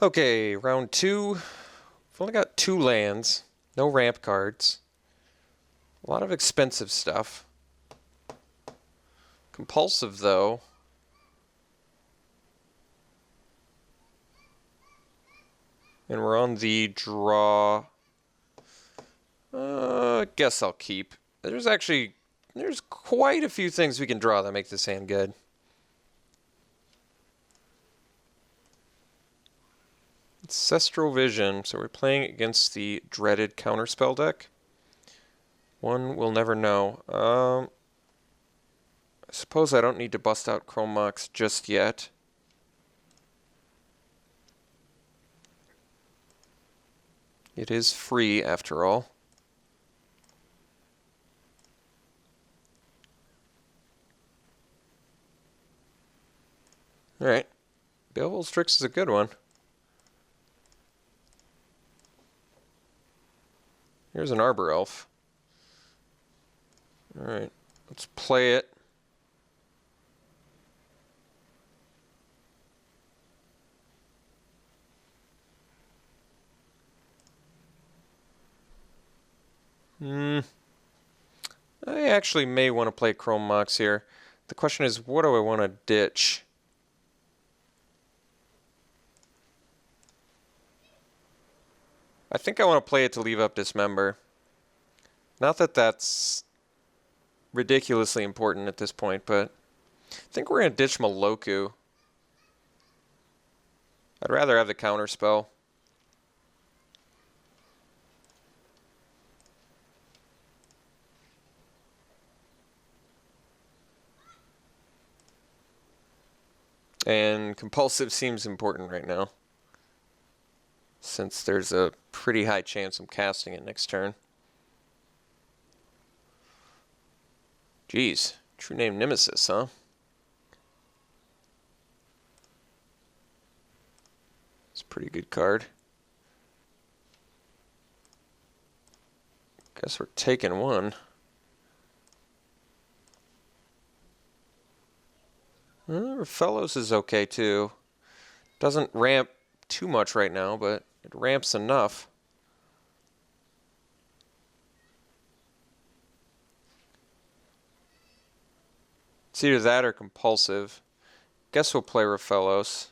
Okay, round two. I've only got 2 lands, no ramp cards. A lot of expensive stuff. Compulsive, though. And we're on the draw. Guess I'll keep. There's quite a few things we can draw that make this hand good. Ancestral Vision. So we're playing against the dreaded counterspell deck. One will never know. I suppose I don't need to bust out Chrome Mox just yet. It is free, after all. Alright. Beowulf Strix is a good one. Here's an Arbor Elf. Alright, let's play it. I actually may want to play Chrome Mox here. The question is, what do I want to ditch? I think I want to play it to leave up Dismember. Not that that's ridiculously important at this point, but I think we're going to ditch Maloku. I'd rather have the counterspell. And compulsive seems important right now, since there's a pretty high chance I'm casting it next turn. Jeez, true name Nemesis, huh? It's a pretty good card. Guess we're taking one. Fellows is okay too. Doesn't ramp too much right now, but it ramps enough. It's either that or compulsive. Guess we'll play Raphellos.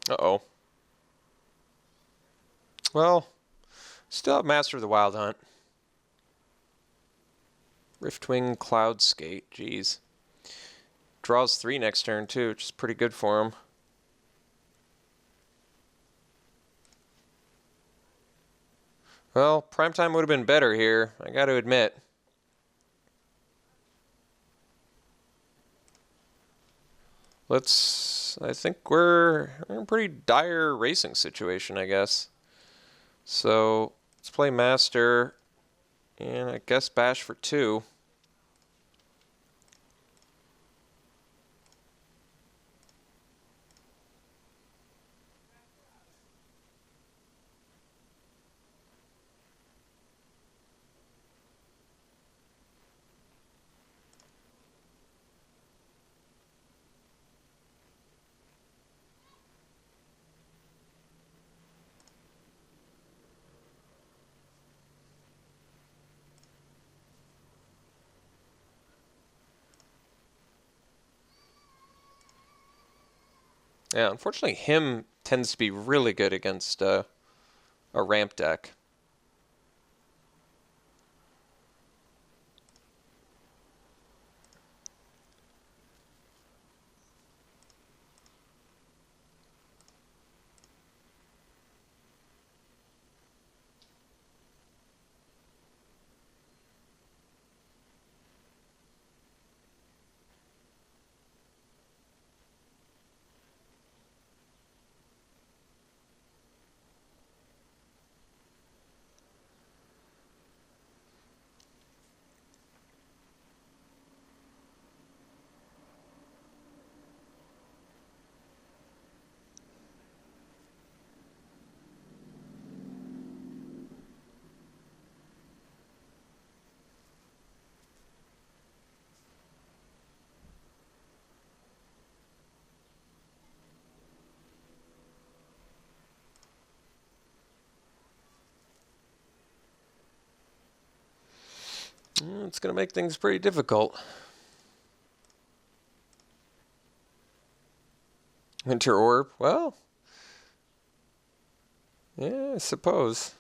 Uh-oh. Well, still have Master of the Wild Hunt. Riftwing Cloud Skate, jeez. Draws 3 next turn too, which is pretty good for him. Well, primetime would have been better here, I got to admit. I think we're in a pretty dire racing situation, I guess. So, let's play Master, and I guess Bash for 2. Yeah, unfortunately, him tends to be really good against a ramp deck. It's going to make things pretty difficult. Winter Orb, well, yeah, I suppose.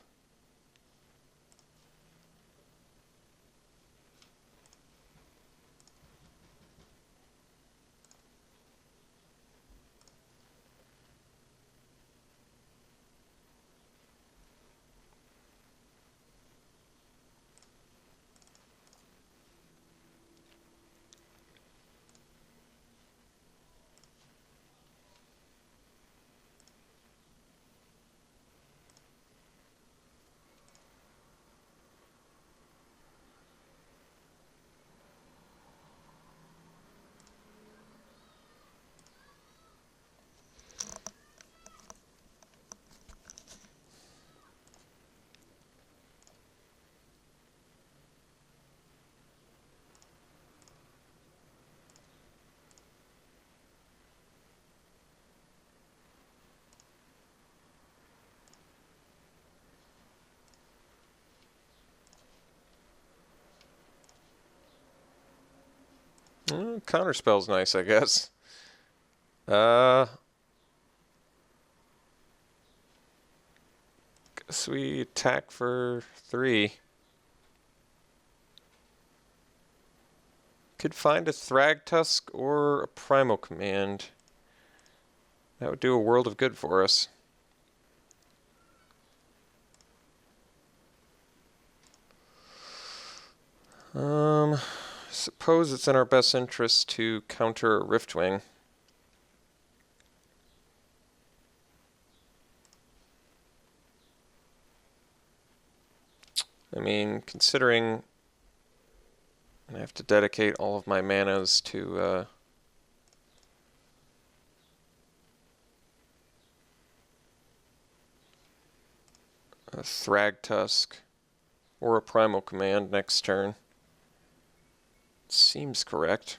Counterspell's nice, I guess. Guess we attack for 3. Could find a Thragtusk or a Primal Command. That would do a world of good for us. Suppose it's in our best interest to counter a Riftwing. I mean, considering I have to dedicate all of my manas to a Thragtusk or a Primal Command next turn. Seems correct.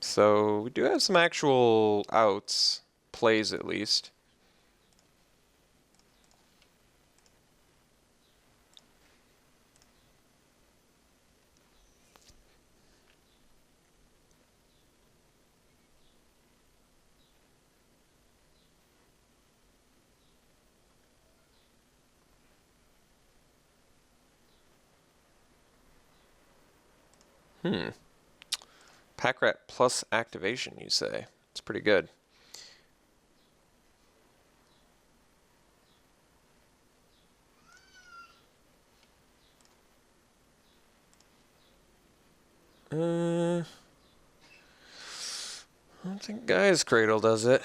So we do have some actual outs, plays at least. Packrat plus activation, you say? It's pretty good. I don't think Guy's Cradle does it.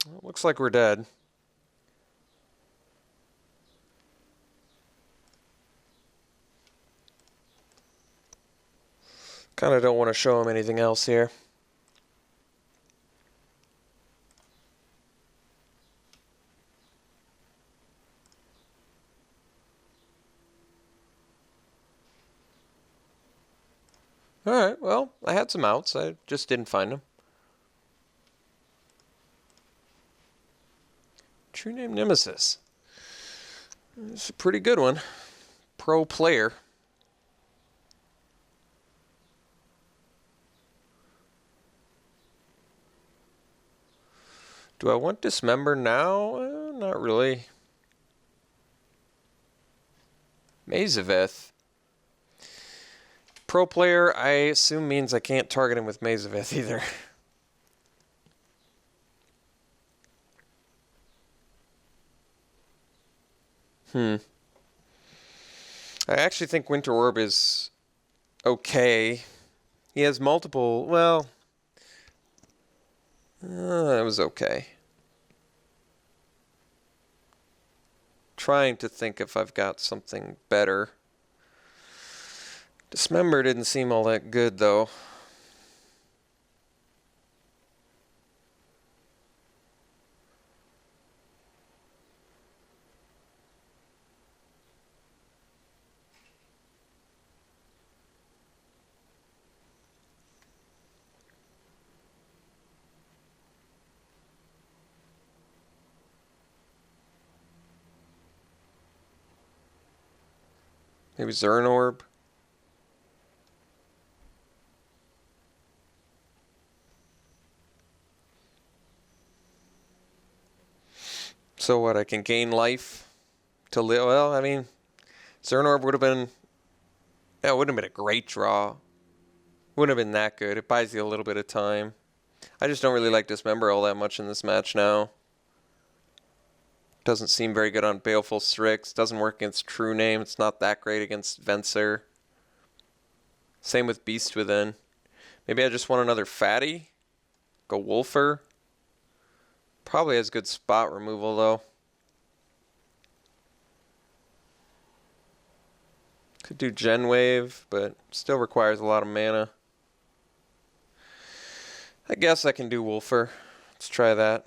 Well, looks like we're dead. Kind of don't want to show him anything else here. Alright, well, I had some outs. I just didn't find them. True Name Nemesis. It's a pretty good one. Pro player. Do I want Dismember now? Not really. Mazaveth. Pro player, I assume means I can't target him with Mazaveth either. I actually think Winter Orb is okay. He has multiple, well, it was okay. Trying to think if I've got something better. Dismember didn't seem all that good, though. Maybe Zern Orb. So what, I can gain life to live? Well, I mean, Zern Orb would have been... Yeah, it wouldn't have been a great draw. Wouldn't have been that good. It buys you a little bit of time. I just don't really like Dismember all that much in this match now. Doesn't seem very good on Baleful Strix. Doesn't work against True Name. It's not that great against Venser. Same with Beast Within. Maybe I just want another fatty. Go Wolfer. Probably has good spot removal though. Could do Gen Wave, but still requires a lot of mana. I guess I can do Wolfer. Let's try that.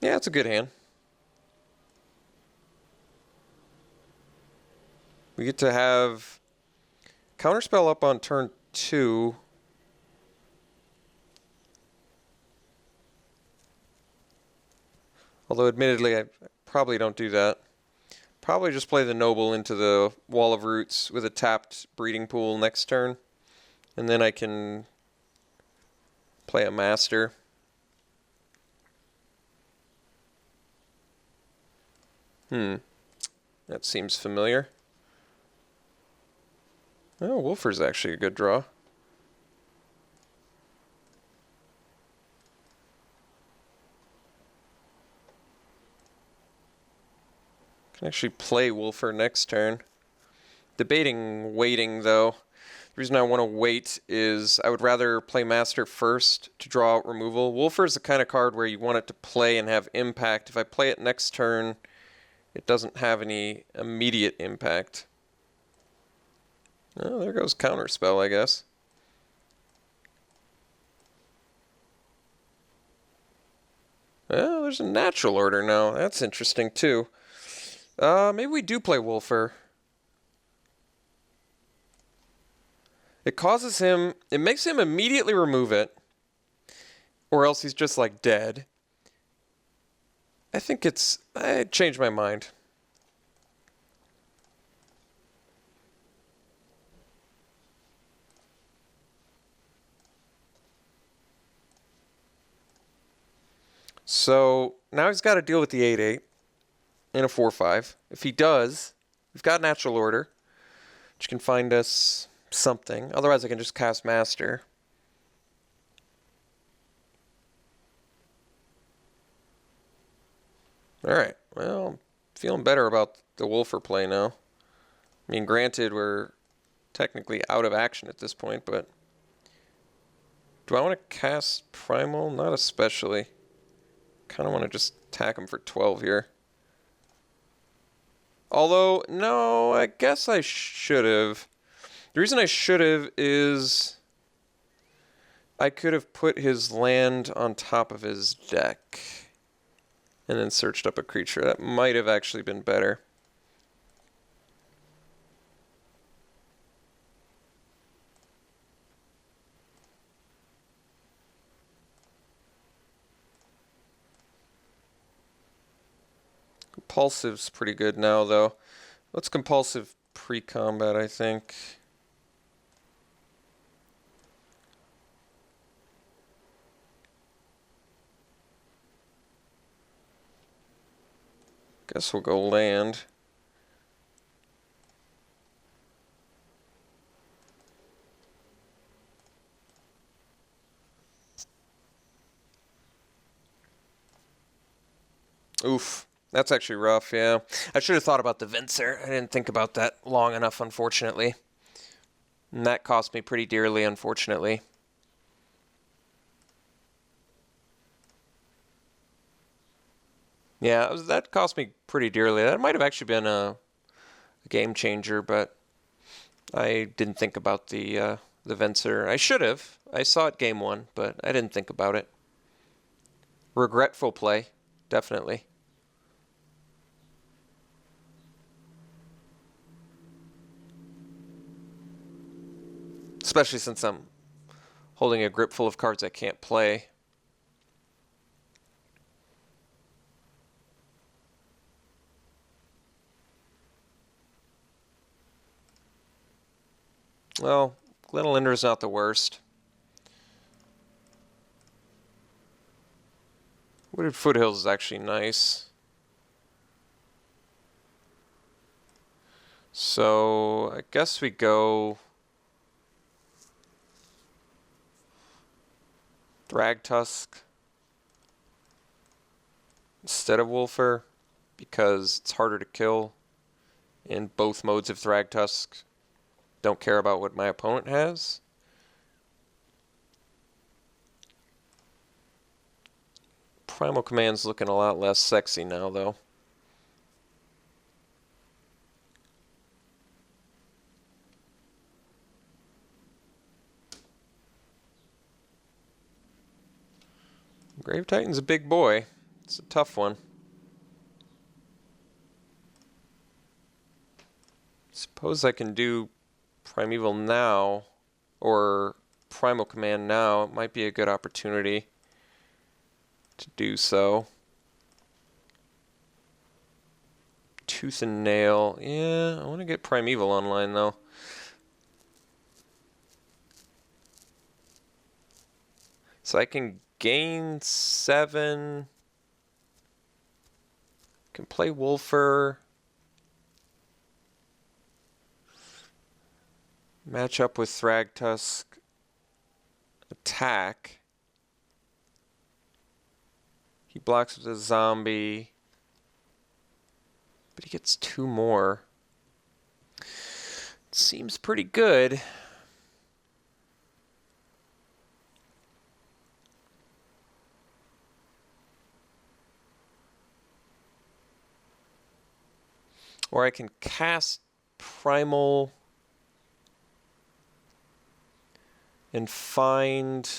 Yeah, it's a good hand. We get to have Counterspell up on turn 2. Although admittedly, I probably don't do that. Probably just play the Noble into the Wall of Roots with a tapped Breeding Pool next turn. And then I can play a Master. That seems familiar. Oh, Wolfer's actually a good draw. Can actually play Wolfer next turn. Debating waiting though. The reason I want to wait is I would rather play Master first to draw out removal. Wolfer is the kind of card where you want it to play and have impact. If I play it next turn, it doesn't have any immediate impact. Oh, there goes Counterspell, I guess. Oh, there's a natural order now. That's interesting too. Maybe we do play Wolfer. It causes him, it makes him immediately remove it, or else he's just like dead. I changed my mind. So now he's got to deal with the 8/8 and a 4/5. If he does, we've got Natural Order, which can find us something. Otherwise, I can just cast Master. Alright, well, I'm feeling better about the Wolfer play now. I mean, granted, we're technically out of action at this point, but... Do I want to cast Primal? Not especially. Kind of want to just attack him for 12 here. Although, no, I guess I should have. The reason I should have is I could have put his land on top of his deck and then searched up a creature. That might have actually been better. Compulsive's pretty good now, though. What's compulsive pre-combat, I think? Guess we'll go land. Oof. That's actually rough, yeah. I should have thought about the Venser. I didn't think about that long enough, unfortunately. And that cost me pretty dearly, unfortunately. Yeah, that cost me pretty dearly. That might have actually been a game changer, but I didn't think about the Venser. I should have. I saw it game 1, but I didn't think about it. Regretful play, definitely. Especially since I'm holding a grip full of cards I can't play. Well, Glenolyndra's not the worst. Wooded Foothills is actually nice. So I guess we go Thragtusk instead of Wolfer because it's harder to kill in both modes of Thragtusk. Don't care about what my opponent has. Primal Command's looking a lot less sexy now, though. Grave Titan's a big boy. It's a tough one. Suppose I can do Primeval now, or Primal Command now. It might be a good opportunity to do so. Tooth and Nail. Yeah, I want to get Primeval online, though. So I can gain 7. Can play Wolfer. Match up with Thragtusk. Attack. He blocks with a zombie. But he gets 2 more. It seems pretty good. Or I can cast Primal and find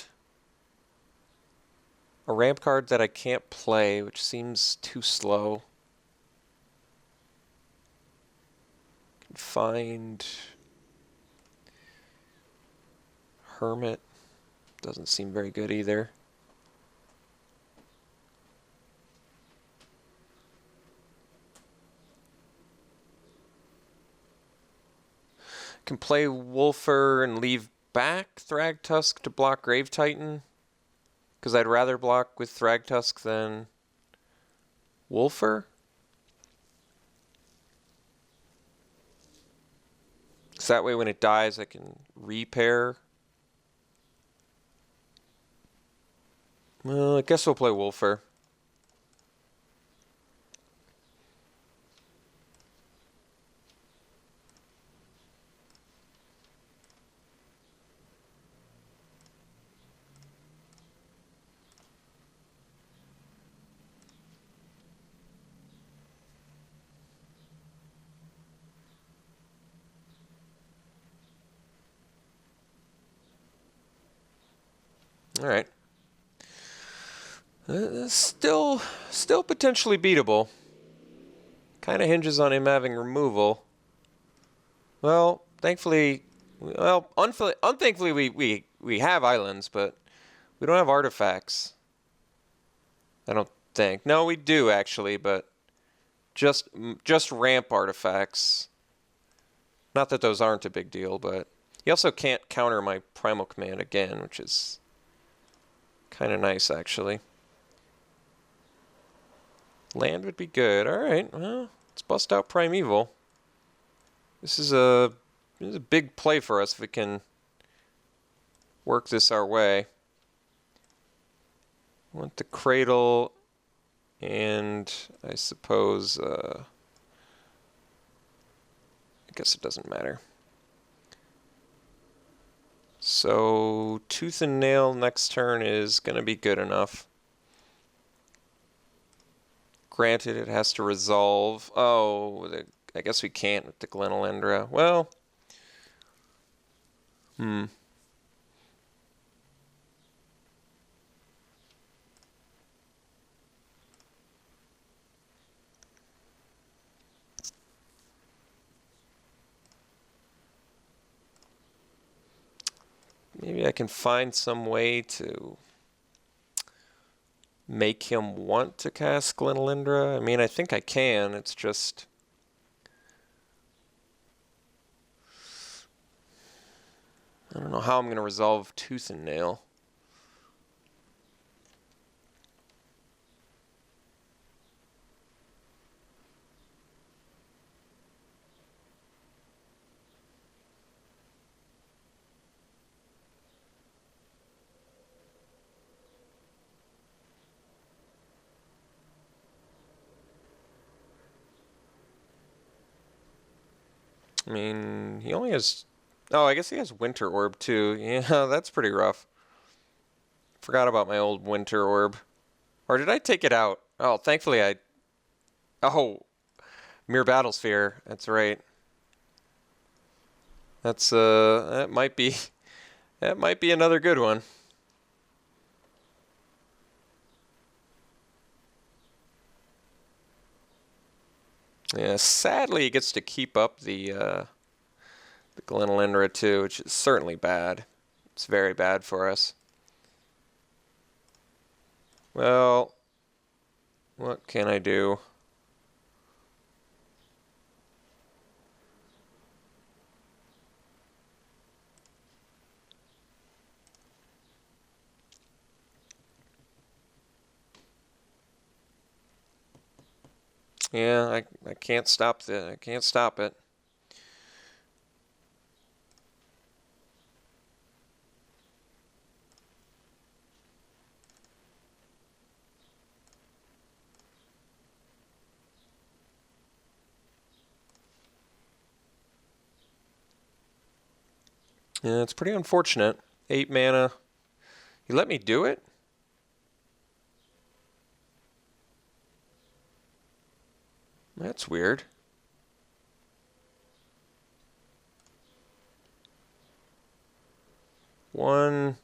a ramp card that I can't play, which seems too slow. Can find Hermit. Doesn't seem very good either. Can play Wolfer and leave back Thragtusk to block Grave Titan, because I'd rather block with Thragtusk than Wolfer. So that way when it dies I can repair. Well, I guess we'll play Wolfer. All right. Still potentially beatable. Kind of hinges on him having removal. Well, thankfully, unthankfully we have islands, but we don't have artifacts. I don't think. No, we do actually, but just ramp artifacts. Not that those aren't a big deal, but he also can't counter my Primal Command again, which is kind of nice, actually. Land would be good. All right, well, let's bust out Primeval. This is a big play for us if we can work this our way. Want the Cradle, and I suppose, I guess it doesn't matter. So Tooth and Nail next turn is going to be good enough. Granted, it has to resolve. Oh, I guess we can't with the Glenolendra. Well, maybe I can find some way to make him want to cast Glenolendra. I mean, I think I can. It's just... I don't know how I'm going to resolve Tooth and Nail. I mean, he only has... Oh, I guess he has Winter Orb too. Yeah, that's pretty rough. Forgot about my old Winter Orb. Or did I take it out? Oh, thankfully I... Oh, Mere Battlesphere. That's right. That's, that might be... That might be another good one. Yeah, sadly he gets to keep up the Glenalindra too, which is certainly bad. It's very bad for us. Well, what can I do? Yeah, I can't stop I can't stop it. Yeah, it's pretty unfortunate. 8 mana. You let me do it? That's weird. One,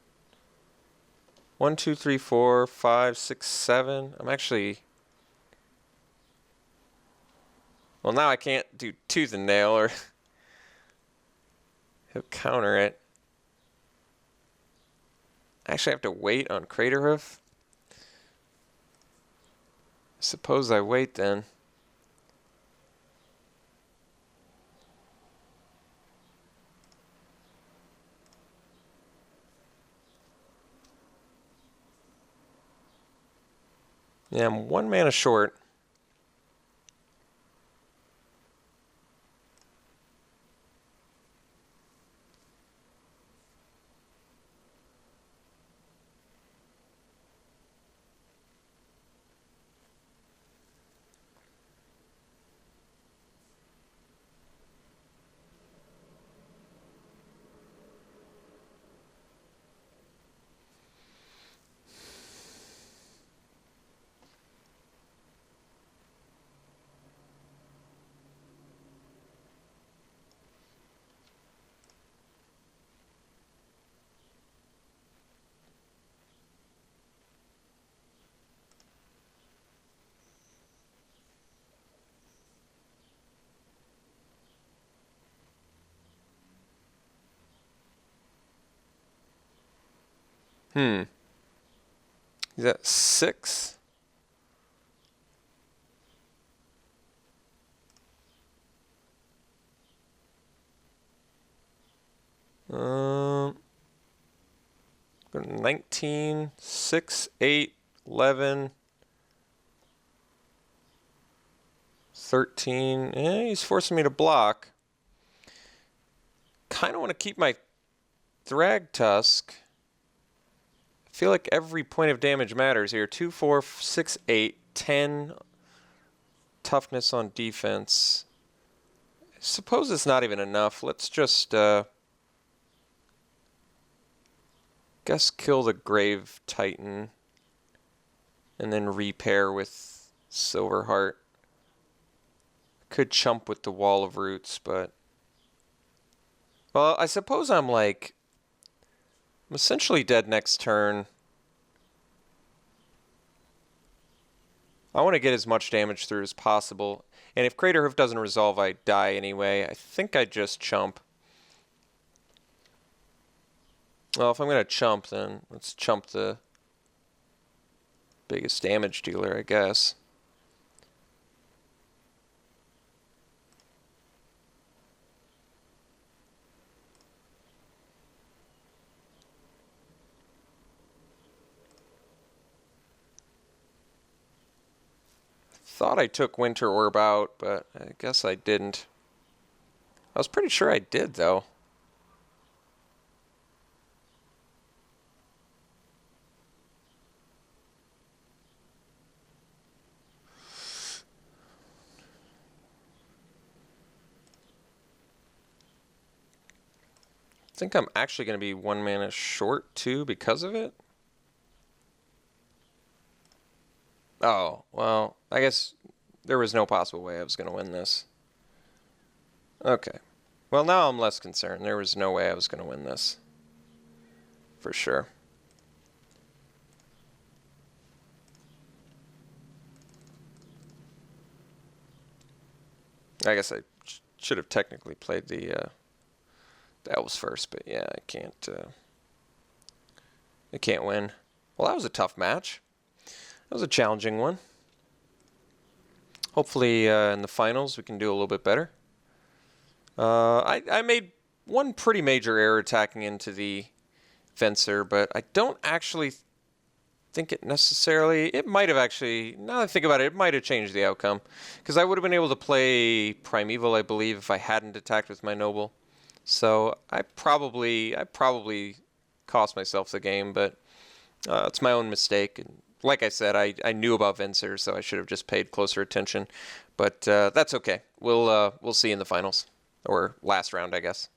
2, 3, 4, 5, 6, 7. I'm actually... Well, now I can't do Tooth and Nail or he'll counter it. I actually have to wait on Craterhoof. Suppose I wait then. Yeah, I'm 1 mana short. Is that 6? Um, 19, 6, 8, 11, 13. He's forcing me to block. Kind of want to keep my Thrag Tusk. I feel like every point of damage matters here. 2, 4, 6, 8, 10 toughness on defense. I suppose it's not even enough. Let's just, guess kill the Grave Titan and then repair with Silverheart. Could chump with the Wall of Roots, but... Well, I suppose I'm essentially dead next turn. I want to get as much damage through as possible. And if Craterhoof doesn't resolve, I die anyway. I think I just chump. Well, if I'm going to chump, then let's chump the biggest damage dealer, I guess. thought I took Winter Orb out, but I guess I didn't. I was pretty sure I did, though. I think I'm actually going to be 1 mana short, too, because of it. Oh, well, I guess there was no possible way I was going to win this. Okay. Well, now I'm less concerned. There was no way I was going to win this. For sure. I guess I should have technically played the elves first, but yeah, I can't win. Well, that was a tough match. That was a challenging one. Hopefully in the finals we can do a little bit better. I made one pretty major error attacking into the fencer, but I don't actually think it necessarily... It might have actually... Now that I think about it, it might have changed the outcome. Because I would have been able to play Primeval, I believe, if I hadn't attacked with my Noble. So I probably cost myself the game, but it's my own mistake. And like I said, I knew about Venser, so I should have just paid closer attention. But that's okay. We'll see in the finals. Or last round, I guess.